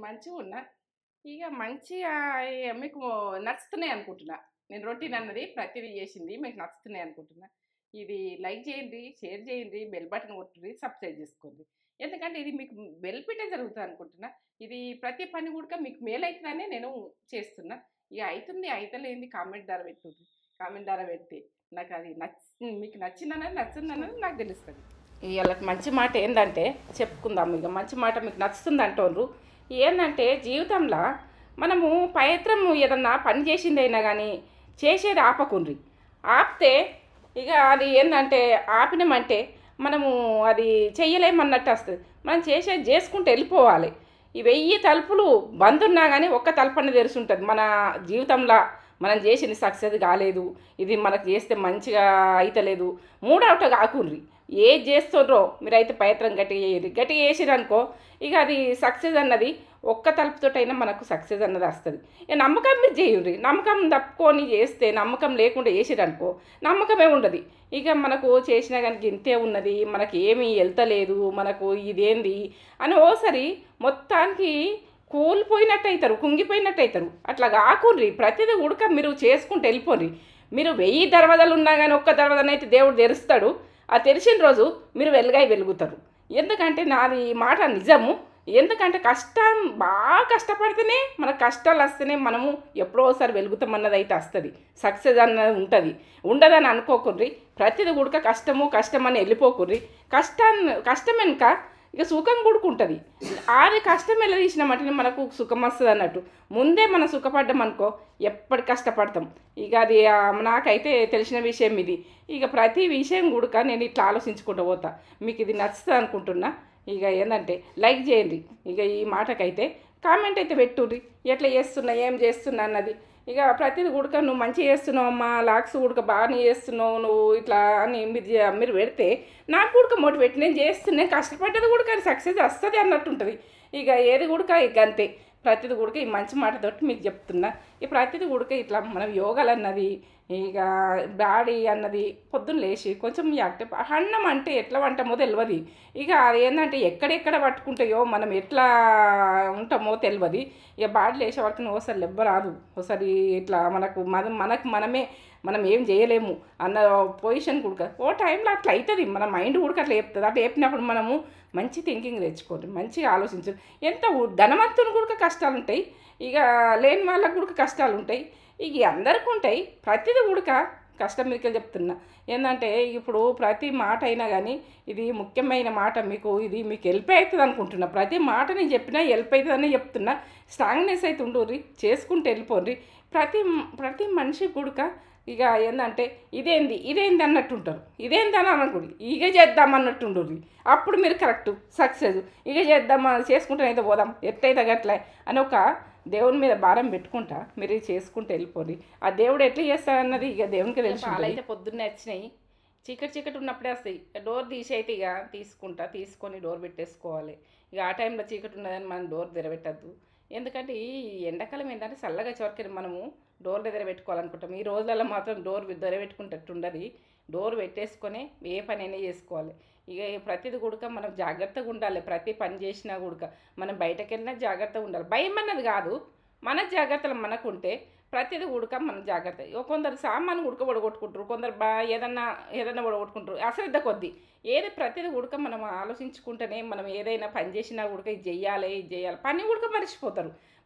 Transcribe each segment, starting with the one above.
మంచిగా ఉన్నా. ఇక మంచిగా మీకు నచ్చుతున్నాయి అనుకుంటున్నా. నేను రొటీన్ అన్నది ప్రతిదీ చేసింది మీకు నచ్చుతున్నాయి అనుకుంటున్నా. ఇది లైక్ చేయండి, షేర్ చేయండి, బెల్ బటన్ కొట్టుర్రి, సబ్స్క్రైబ్ చేసుకోండి. ఎందుకంటే ఇది మీకు బెనిఫిటే జరుగుతుంది అనుకుంటున్నా. ఇది ప్రతి పని కూడా మీకు మేలైతుందనే నేను చేస్తున్నా. ఇక అవుతుంది అయితలేంది కామెంట్ ద్వారా పెట్టుర్రి. కామెంట్ ద్వారా పెడితే నాకు అది మీకు నచ్చిందన్నది నచ్చిందన్నది నాకు తెలుస్తుంది. వీళ్ళకి మంచి మాట ఏంటంటే చెప్పుకుందాం. ఇక మంచి మాట మీకు నచ్చుతుంది అంటోండ్రు. ఏంటంటే జీవితంలో మనము ప్రయత్నం ఏదన్నా పని చేసిందైనా కానీ చేసేది ఆపకుండ్రి. ఆపితే ఇక అది ఏంటంటే ఆపినామంటే మనము అది చెయ్యలేమన్నట్టు వస్తుంది. మనం చేసేది చేసుకుంటూ వెళ్ళిపోవాలి. ఈ 1000 తలుపులు బంద్ ఉన్నా కానీ ఒక్క తలుపు అనేది తెరిచి ఉంటుంది. మన జీవితంలో మనం చేసింది సక్సెస్ కాలేదు, ఇది మనకు చేస్తే మంచిగా అయితలేదు, మూడవట కాకుండ్రి. ఏది చేస్తుండ్రో మీరైతే ప్రయత్నం గట్టిగా చేయరు. గట్టిగా చేసిరనుకో ఇక అది సక్సెస్ అన్నది ఒక్క తలుపుతోటైనా మనకు సక్సెస్ అన్నది వస్తుంది. ఇక నమ్మకం మీరు చేయుర్రి. నమ్మకం తప్పుకొని చేస్తే, నమ్మకం లేకుండా చేసిరనుకో నమ్మకమే ఉండదు. ఇక మనకు చేసినా కానీ ఇంతే ఉన్నది, మనకి ఏమీ వెళ్తలేదు, మనకు ఇదేంది అని ఓసారి మొత్తానికి కూలిపోయినట్టు అవుతారు, కుంగిపోయినట్టు అవుతారు. అట్లా కాకుండ్రి. ప్రతిదీ ఉడక మీరు చేసుకుంటూ వెళ్ళిపోండి. మీరు 1000 దర్వాజాలు ఉన్నా కానీ ఒక్క దర్వాజనైతే దేవుడు తెరుస్తాడు. ఆ తెరిచిన రోజు మీరు వెలుగుతారు. ఎందుకంటే నాది మాట నిజము. ఎందుకంటే కష్టం బాగా కష్టపడితేనే మనకు కష్టాలు వస్తేనే మనము ఎప్పుడోసారి వెలుగుతామన్నది అయితే వస్తుంది. సక్సెస్ అన్నది ఉంటుంది. ఉండదని అనుకోకుర్రి. ప్రతిదీ కూడా కష్టమని వెళ్ళిపోకుర్రి. కష్టం వెనుక ఇక సుఖం కూడుకుంటుంది. అది కష్టం ఎలా తీసినామంటే మనకు సుఖం వస్తుంది అన్నట్టు. ముందే మనం సుఖపడ్డాం అనుకో ఎప్పటి కష్టపడతాం. ఇక అది నాకైతే తెలిసిన విషయం ఇది. ఇక ప్రతి విషయం కూడా నేను ఇట్లా ఆలోచించుకుంటూ పోతా. మీకు ఇది నచ్చుతుంది అనుకుంటున్నా. ఇక ఏంటంటే లైక్ చేయండి. ఇక ఈ మాటకైతే కామెంట్ అయితే పెట్టుర్రి. ఎట్లా చేస్తున్నా, ఏం చేస్తున్నా అన్నది. ఇక ప్రతిది కూడా నువ్వు మంచిగా చేస్తున్నావు అమ్మా, లాక్స్ కూడా బాగానే చేస్తున్నావు నువ్వు ఇట్లా అని మీరు పెడితే నాకు కూడా మోటివేట్, నేను చేస్తున్నా, కష్టపడ్డది కూడా కానీ సక్సెస్ వస్తుంది అన్నట్టు ఉంటుంది. ఇక ఏది కూడా ఇక అంతే. ప్రతిది కూడా ఈ మంచి మాటతోటి మీకు చెప్తున్నా. ఈ ప్రతిది కూడా ఇట్లా మనం యోగాలు అన్నది, ఇక బాడీ అన్నది పొద్దున్న లేచి కొంచెం యాక్టివ్. అన్నం అంటే ఎట్లా వంటామో తెలియదు. ఇక అది ఏంటంటే ఎక్కడెక్కడ పట్టుకుంటాయో మనం ఎట్లా ఉంటామో తెలియదు. ఇక బాడీ లేచే వరకు ఒకసారి లెవ్వరాదు, ఒకసారి ఇట్లా మనం ఏం చేయలేము అన్న పొజిషన్ కూడా ఓ టైంలో అట్లా అవుతుంది. మన మైండ్ కూడా అట్లా చెప్తుంది. అట్లా చెప్పినప్పుడు మనము మంచి థింకింగ్ తెచ్చుకోండి, మంచిగా ఆలోచించండి. ఎంత ధనవంతుని కూడా కష్టాలు ఉంటాయి, ఇక లేని వాళ్ళకు కూడా కష్టాలు ఉంటాయి. ఇక అందరికీ ఉంటాయి. ప్రతిదీ కూడా కష్టం మీదకి చెప్తున్నా. ఏంటంటే ఇప్పుడు ప్రతి మాట అయినా కానీ ఇది ముఖ్యమైన మాట. ఇది మీకు హెల్ప్ అవుతుంది అనుకుంటున్నా. ప్రతి మాట నేను చెప్పినా హెల్ప్ అవుతుందని చెప్తున్నా. స్ట్రాంగ్నెస్ అయితే ఉండుర్రి, చేసుకుంటూ వెళ్ళిపోండి. ప్రతి మనిషి కూడా ఇక ఏంటంటే ఇదేంది అన్నట్టు ఉంటారు. ఇదేంది అని అనుకోండి, ఇక చేద్దామన్నట్టు ఉండుర్రి. అప్పుడు మీరు కరెక్ట్ సక్సెస్. ఇక చేసుకుంటేనైతే పోదాం ఎట్లయితే గట్లే అని ఒక దేవుని మీద భారం పెట్టుకుంటా మీరు చేసుకుంటూ వెళ్ళిపోండి. ఆ దేవుడు ఎట్లా చేస్తాడన్నది ఇక దేవునికి తెలిసి. పాలైతే పొద్దున్నే వచ్చినాయి, చీకటి ఉన్నప్పుడే వస్తాయి. డోర్ తీసి అయితే ఇక తీసుకొని డోర్ పెట్టేసుకోవాలి. ఇక ఆ టైంలో చీకటి ఉన్నదని మనం డోర్ తెరబెట్టద్దు. ఎందుకంటే ఈ ఎండాకాలం ఏంటంటే చల్లగా చివరికి మనము డోర్ దగ్గర పెట్టుకోవాలనుకుంటాం. ఈ రోజులలో మాత్రం డోర్ దగ్గర పెట్టుకుంటట్టు ఉండదు. డోర్ పెట్టేసుకొని ఏ పని అయినా చేసుకోవాలి. ఇక ప్రతిది కూడా మనం జాగ్రత్తగా ఉండాలి. ప్రతి పని చేసినా కూడా మనం బయటకు వెళ్ళినా జాగ్రత్తగా ఉండాలి. భయం అన్నది కాదు, మన జాగ్రత్తలు మనకుంటే ప్రతిది కూడా మన జాగ్రత్త. కొందరు సామాను ఉడకబడగొట్టుకుంటారు, కొందరు ఏదన్నా ఉడగొట్టుకుంటారు అశ్రద్ధ కొద్దీ. ప్రతిది కూడా మనం ఆలోచించుకుంటేనే మనం ఏదైనా పని చేసినా కూడా ఇది చేయాలి పని కూడా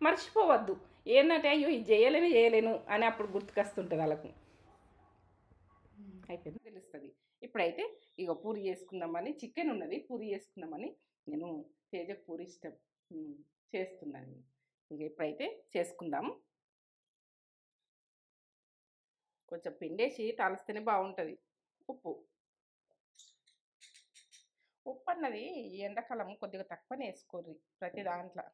మర్చిపోవద్దు. ఏంటంటే అయ్యో ఇది చేయలేను అని అప్పుడు గుర్తుకొస్తుంటుంది వాళ్ళకు. అయిపోయింది తెలుస్తుంది. ఇప్పుడైతే ఇక పూరి చేసుకుందామని, చికెన్ ఉన్నది పూరి చేసుకుందామని నేను తేజకు పూరి ఇష్టం చేస్తున్నాను. ఇక ఇప్పుడైతే చేసుకుందాము. కొంచెం పిండేసి తాలిస్తేనే బాగుంటుంది. ఉప్పు అన్నది ఈ ఎండాకాలం కొద్దిగా తక్కువనే వేసుకోర్రి. ప్రతి దాంట్లో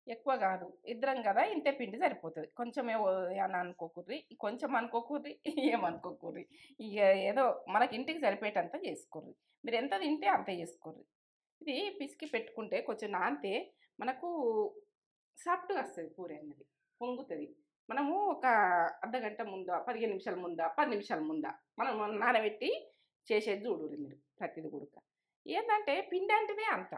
ఎక్కువ కాదు, ఇద్దరం కదా ఇంతే పిండి సరిపోతుంది. కొంచెమే అని అనుకోకుర్రి ఏమనుకోకుర్రి. ఇక ఏదో మనకి ఇంటికి సరిపోయేటంత చేసుకోర్రి. మీరు ఎంత తింటే అంత చేసుకోర్రి. ఇది పిసికి పెట్టుకుంటే కొంచెం నానితే మనకు సాఫ్ట్గా వస్తుంది. పూరి అన్నది పొంగుతుంది. మనము ఒక అర్ధగంట ముందా, 15 నిమిషాల ముందా, 10 నిమిషాల ముందా మనం నానబెట్టి చేసేది చూడుర్రి మీరు. ప్రతిది కూడా ఏంటంటే పిండి అంటేనే అంత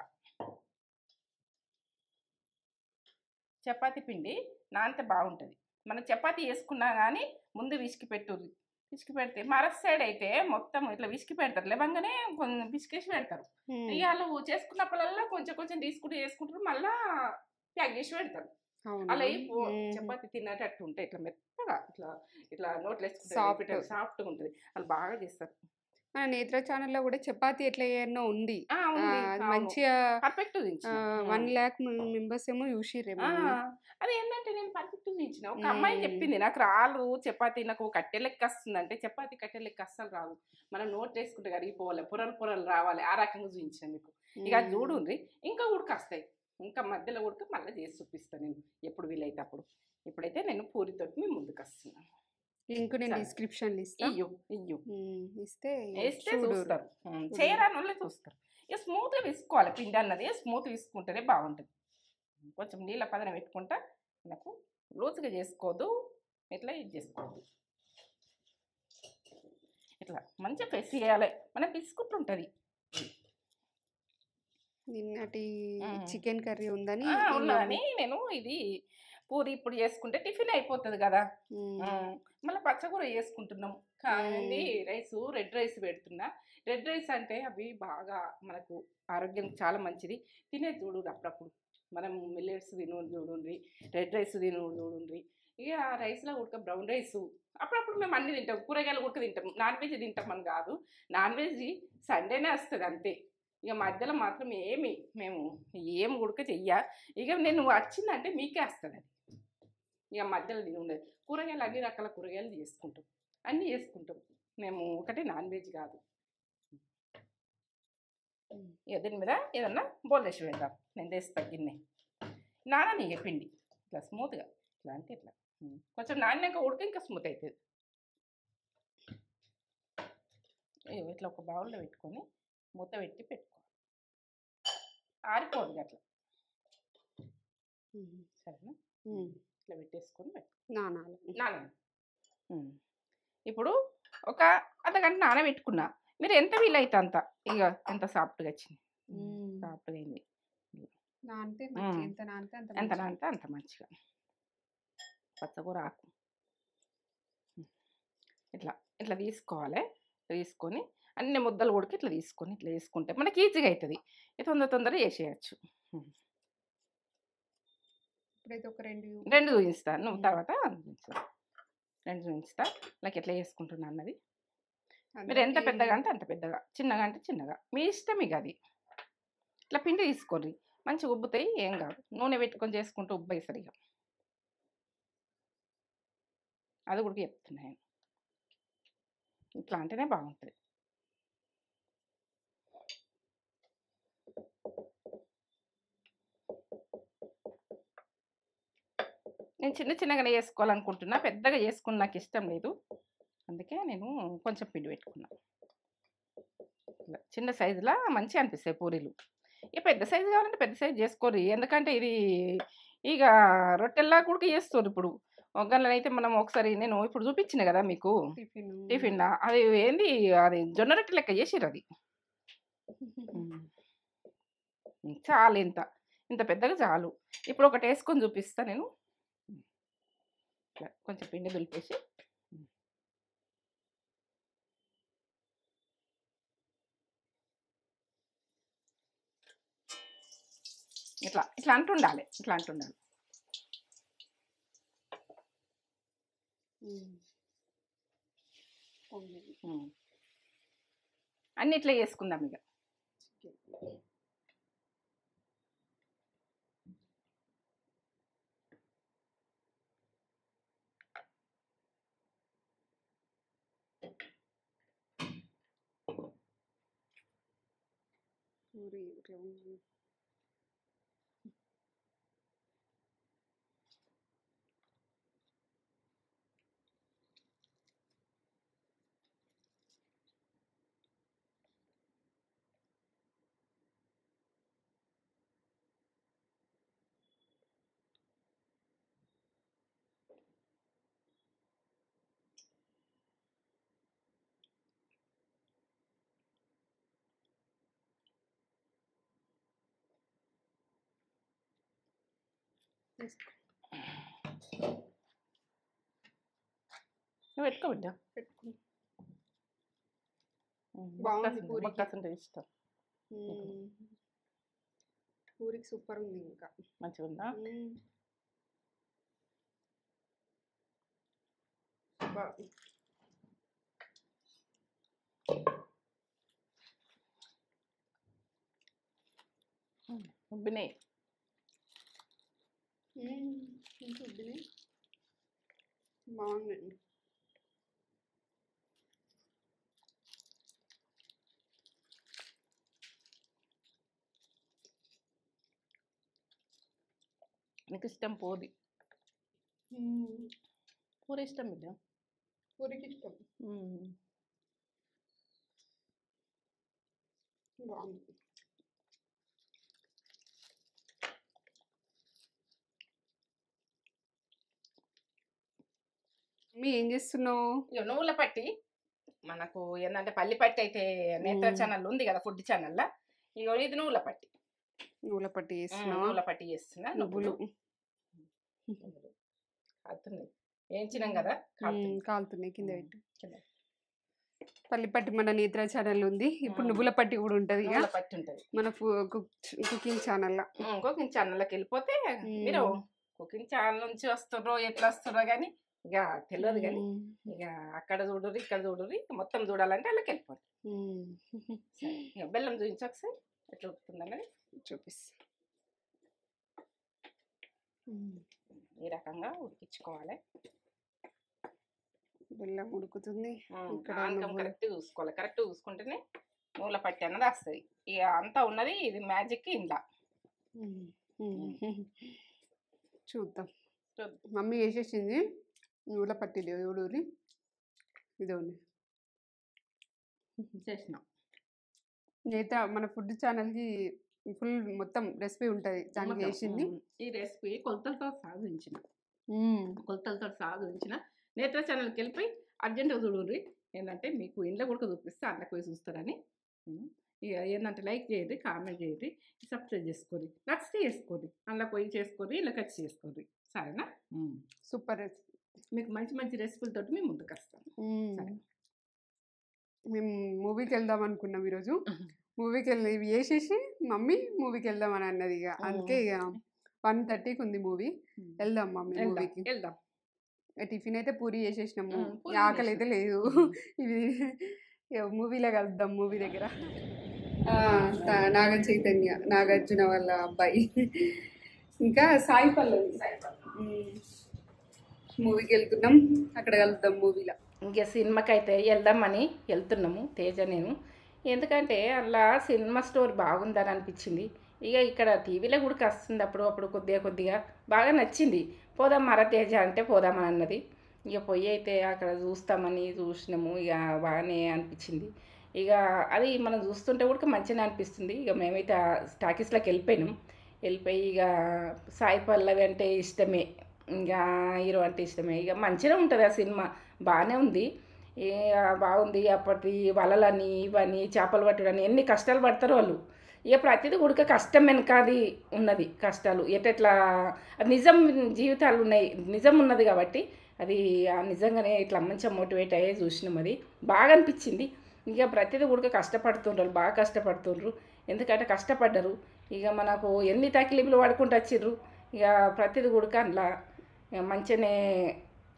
చపాతీ పిండి నానితే బాగుంటుంది. మనం చపాతీ వేసుకున్నా కానీ ముందు విసికి పెట్టుర్రి. విసికి పెడితే మరొక సైడ్ అయితే మొత్తం ఇట్లా విసికి పెడతారు, లేవంగానే కొంచెం పిసికేసి పెడతారు. ఇక వాళ్ళు చేసుకున్నప్పుడల్లా కొంచెం కొంచెం తీసుకుంటూ చేసుకుంటారు, మళ్ళా ప్యాక్ చేసి పెడతారు. అలా చపాతీ తినేటట్టు ఉంటాయి, ఇట్లా మెత్తగా ఇట్లా ఇట్లా నోట్లో వేసుకుంటే సాఫ్ట్గా ఉంటుంది. వాళ్ళు బాగా చేస్తారు. మన నేత్ర ఛానల్లో కూడా చపాతీ ఎట్లా చేయనో ఉంది. ఉంది మంచిగా పర్ఫెక్ట్ 1,00,000 మెంబర్స్ ఏమో చూసిరేమో. అది ఏంటంటే నేను పర్ఫెక్ట్ చూపించిన ఒక అమ్మాయి చెప్పింది, నాకు రాదు చపాతీ, నాకు కట్టె లెక్క వస్తుంది అంటే. చపాతీ కట్టె లెక్క అస్సలు రాదు, మనం నోట్ వేసుకుంటే కరిగిపోవాలి, పొరలు పొరలు రావాలి, ఆ రకంగా చూపించాను మీకు. ఇక అది చూడుండ్రి, ఇంకా ఉడకొస్తాయి, ఇంకా మధ్యలో ఉడక మళ్ళీ చేసి చూపిస్తాను నేను ఎప్పుడు వీలైతే అప్పుడు. ఇప్పుడైతే నేను పూరితోటి మీ ముందుకు వస్తున్నాను. లింక్ నేను డిస్క్రిప్షన్లో ఇస్తే చూస్తారు, చేయరాని వాళ్ళే చూస్తారు. ఇక స్మూత్గా తీసుకోవాలి పిండి అన్నది, స్మూత్ తీసుకుంటేనే బాగుంటుంది. కొంచెం నీళ్ళ పదన పెట్టుకుంటా, మనకు లూజ్గా చేసుకోవద్దు, ఇట్లా ఇది చేసుకోవద్దు. ఇట్లా మంచిగా ప్రెస్ చేయాలి, మనం పిసుకుంటుంటుంది. నిన్నటి చికెన్ కర్రీ ఉందని నేను ఇది పూరి ఇప్పుడు చేసుకుంటే టిఫిన్ అయిపోతుంది కదా, మళ్ళీ పచ్చకూర చేసుకుంటున్నాం. కానీ రెడ్ రైస్ పెడుతున్నా. రెడ్ రైస్ అంటే అవి బాగా మనకు ఆరోగ్యం చాలా మంచిది. తినే చూడు అప్పుడప్పుడు మనం మిల్లెట్స్ తిను చూడండి, రెడ్ రైస్ తిను చూడండి. ఇక ఆ రైస్లో ఉడక బ్రౌన్ రైస్ అప్పుడప్పుడు మేము అన్ని తింటాం, కూరగాయలు ఉడక తింటాం. నాన్ వెజ్ తింటామని కాదు, నాన్ వెజ్ సండేనే వస్తుంది అంతే. ఇక మధ్యలో మాత్రం మేము ఏం ఉడక చెయ్య. ఇక నేను వచ్చిందంటే మీకే వస్తుంది అది. ఇక మధ్యలో తిని ఉండదు, కూరగాయలు అన్ని రకాల కూరగాయలు చేసుకుంటాం, అన్నీ చేసుకుంటాం మేము, ఒకటి నాన్ వెజ్ కాదు. ఇక దీని మీద ఏదన్నా బోల్ వేసి పెడదాం. నేను తెస్తా గిన్నె, నానని పిండి ఇట్లా స్మూత్గా, ఇట్లా అంటే ఇట్లా కొంచెం నాణ్యంగా ఉడికి ఇంకా స్మూత్ అవుతుంది. ఇట్లా ఒక బౌల్లో పెట్టుకొని మూత పెట్టుకోవాలి, ఆరిపోదు అట్లా. సరేనా, ఇట్లా పెట్టేసుకొని నానాలి. ఇప్పుడు ఒక అర్ధగంట నానబెట్టుకున్నా, మీరు ఎంత వీలైతే అంత, ఇక ఎంత సాఫ్ట్గా వచ్చింది, సాఫ్ట్గా అయింది. ఎంత నానితే అంత మంచిగా. పచ్చకూర ఆకు ఇట్లా ఇట్లా తీసుకోవాలి, తీసుకొని అన్ని ముద్దలు ఉడికి ఇట్లా తీసుకొని ఇట్లా వేసుకుంటే మనకి ఈజీగా అవుతుంది, తొందరగా చేసేయచ్చు. ఇప్పుడైతే ఒక రెండు చూపిస్తాను, నువ్వు తర్వాత రెండు చూపిస్తా నాకు ఎట్లా చేసుకుంటున్నా అన్నది. మీరు ఎంత పెద్దగా అంటే అంత పెద్దగా, చిన్నగా అంటే చిన్నగా, మీ ఇష్టం. ఇక అది ఇట్లా పిండి తీసుకోండి, మంచిగా ఉబ్బుతాయి, ఏం కాదు. నూనె పెట్టుకొని చేసుకుంటూ ఉబ్బాయి సరిగా, అది కూడా చెప్తున్నాను. ఇట్లా అంటేనే బాగుంటుంది. నేను చిన్నగానే చేసుకోవాలనుకుంటున్నా, పెద్దగా చేసుకుని నాకు ఇష్టం లేదు, అందుకే నేను కొంచెం పిండి పెట్టుకున్నా. చిన్న సైజులా మంచిగా అనిపిస్తాయి పూరీలు. ఇక పెద్ద సైజు కావాలంటే పెద్ద సైజు చేసుకోరు, ఎందుకంటే ఇది ఇక రొట్టెల్లా కూడా చేస్తారు. ఇప్పుడు ఒక్కళ్ళని అయితే మనం ఒకసారి నేను ఇప్పుడు చూపించిన కదా మీకు టిఫిన్, అది ఏంది, అది జొన్న రొట్టె లెక్క చేసిర్రు. అది చాలు, ఇంత పెద్దగా చాలు. ఇప్పుడు ఒకటి వేసుకొని చూపిస్తా నేను. కొంచెం పిండి దులిపేసి ఇట్లా అంటుండాలి, అన్ని ఇట్లా చేసుకుందాం ఇక. నువ్వు పెట్టుకో బిడ్డ. పెట్టుకున్నా. బాగుంది. పూరికి. బొక్కసుంటే ఇష్టం. పూరికి సూపర్ ఉంది ఇంకా. మంచిగా ఉందా? ఉబ్బినాయి. ఉబ్బినాయి. బాగుందండి. నీకు ఇష్టం పూరి? పూరి ఇష్టం బిడ్డ? పూరికి ఇష్టం. బాగుంది. మీ ఏం చేస్తున్నావు? ఇక నువ్వుల పట్టి మనకు ఏంటంటే పల్లి పట్టి అయితే నేత్ర ఛానల్ ఉంది కదా, ఫుడ్ ఛానల్లో. ఇక ఇది నువ్వుల పట్టి. నువ్వుల పట్టి చేస్తున్నావా? నువ్వుల పట్టి చేస్తున్నా. నువ్వులు కాలుతున్నాయి. వేయించినాం కదా, కాలుతున్నాయి. కింద పెట్టు. పల్లి పట్టి మన నేత్ర ఛానల్ ఉంది. ఇప్పుడు నువ్వుల పట్టి కూడా ఉంటది. నువ్వుల పట్టి ఉంటది మన కుకింగ్ ఛానల్లో. కుకింగ్ ఛానల్లోకి వెళ్ళిపోతే మీరు కుకింగ్ ఛానల్ నుంచి వస్తుర్రో ఎట్లా వస్తుర్రో కానీ ఇక తెలియదు. కానీ ఇక అక్కడ చూడరు ఇక్కడ చూడరు, మొత్తం చూడాలంటే వాళ్ళకి వెళ్ళిపోతుంది. ఇక బెల్లం చూపించి ఒకసారి ఎట్లా ఉడుకుతుందన్నది చూపిస్తా. ఈ రకంగా ఉడికించుకోవాలి. బెల్లం ఉడుకుతుంది. కరెక్ట్ చూసుకోవాలి. కరెక్ట్ చూసుకుంటేనే నూనె పట్టి అన్నది వస్తుంది. ఇక అంతా ఉన్నది ఇది మ్యాజిక్ ఇందా. చూద్దాం. మమ్మీ వేసేసింది నూనె పట్టి. దేవుడూరి ఇదో చేసినాం. నేత మన ఫుడ్ ఛానల్కి ఫుల్ మొత్తం రెసిపీ ఉంటుంది. దానికి వేసింది. ఈ రెసిపీ కొలతలతో సాధించిన నేత్ర ఛానల్కి వెళ్ళిపోయి అర్జెంటుగా చూడండి. ఏంటంటే మీకు ఇంట్లో కూడా చూపిస్తే అన్నకు పోయి చూస్తారని. ఇక ఏంటంటే లైక్ చేయండి, కామెంట్ చేయండి, సబ్స్క్రైబ్ చేసుకోండి, నచ్చితే చేసుకోండి, అందులో పోయి చేసుకొని ఇలా ఖర్చు చేసుకోండి. సరేనా? Super recipe. మీకు మంచి మంచి రెసిపీలతో మేము ముందుకు వస్తాం. మేము మూవీకి వెళ్దాం అనుకున్నాం ఈరోజు. మూవీకి వెళ్ళి వేసేసి మమ్మీ మూవీకి వెళ్దామని అన్నది. ఇక అందుకే ఇక 1:30కి ఉంది మూవీ. వెళ్దాం మమ్మీ మూవీకి. వెళ్దాం. టిఫిన్ అయితే పూరి చేసేసినాము. ఆకలి అయితే లేదు. ఇది మూవీలో కలుద్దాం. మూవీ దగ్గర నాగ చైతన్య, నాగార్జున వాళ్ళ అబ్బాయి, ఇంకా సాయి పల్లవి మూవీకి వెళ్తున్నాం. అక్కడ కలుద్దాం మూవీలో. ఇంకా సినిమాకి అయితే వెళ్దామని వెళ్తున్నాము తేజ నేను. ఎందుకంటే అలా సినిమా స్టోరీ బాగుందని అనిపించింది. ఇక ఇక్కడ టీవీలో కూడా వస్తుంది అప్పుడు కొద్దిగా బాగా నచ్చింది. పోదాం మరా తేజ అంటే పోదామని అన్నది. ఇక పోయి అయితే అక్కడ చూస్తామని చూసినాము. ఇక బాగానే అనిపించింది. ఇక అది మనం చూస్తుంటే కూడా మంచిగా అనిపిస్తుంది. ఇక మేమైతే టాకీస్లోకి వెళ్ళిపోయి ఇక సాయి పల్లవి అంటే ఇష్టమే, ఇంకా హీరో అంటే ఇష్టమే. ఇక మంచిగా ఉంటుంది ఆ సినిమా, బాగానే ఉంది. బాగుంది. అప్పటి వలలని ఇవన్నీ చేపలు పట్టడని ఎన్ని కష్టాలు పడతారు వాళ్ళు. ఇక ప్రతిదీ ఉడక కష్టం వెనకాది ఉన్నది కష్టాలు. ఎట్లా నిజం జీవితాలు ఉన్నాయి, నిజం ఉన్నది కాబట్టి అది నిజంగానే ఇట్లా మంచిగా మోటివేట్ అయ్యే చూసినాం. అది బాగా అనిపించింది. ఇక ప్రతిదీ ఉడక కష్టపడుతుండ్రు, బాగా కష్టపడుతుండ్రు. ఎందుకంటే కష్టపడ్డరు. ఇక మనకు ఎన్ని తకిలీపులు పడుకుంటూ వచ్చిర్రు. ఇక ప్రతిదీ ఉడక అందులో మంచిగానే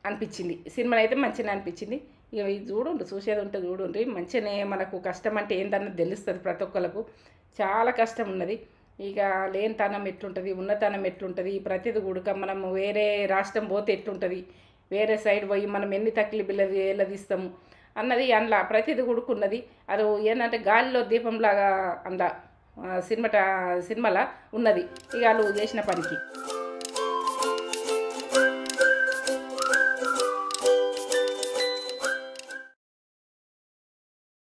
అనిపించింది. సినిమా అయితే మంచిగానే అనిపించింది. ఇక ఇది చూసేది ఉంటే చూడండి. మంచిగానే మనకు కష్టం అంటే ఏంటన్నది తెలుస్తుంది ప్రతి ఒక్కరికి. చాలా కష్టం ఉన్నది. ఇక లేనితనం ఎట్లుంటుంది, ఉన్నతనం ఎట్లుంటుంది, ప్రతిదీ కూడా మనం వేరే రాష్ట్రం పోతే ఎట్లుంటుంది, వేరే సైడ్ పోయి మనం ఎన్ని తక్లీఫ్లు ఎల్లదీస్తాము అన్నది అందులో ప్రతిదీ ఉడుకున్నది. అది ఏంటంటే గాలిలో దీపంలాగా అందులో సినిమాలో ఉన్నది. ఇక వాళ్ళు చేసిన పనికి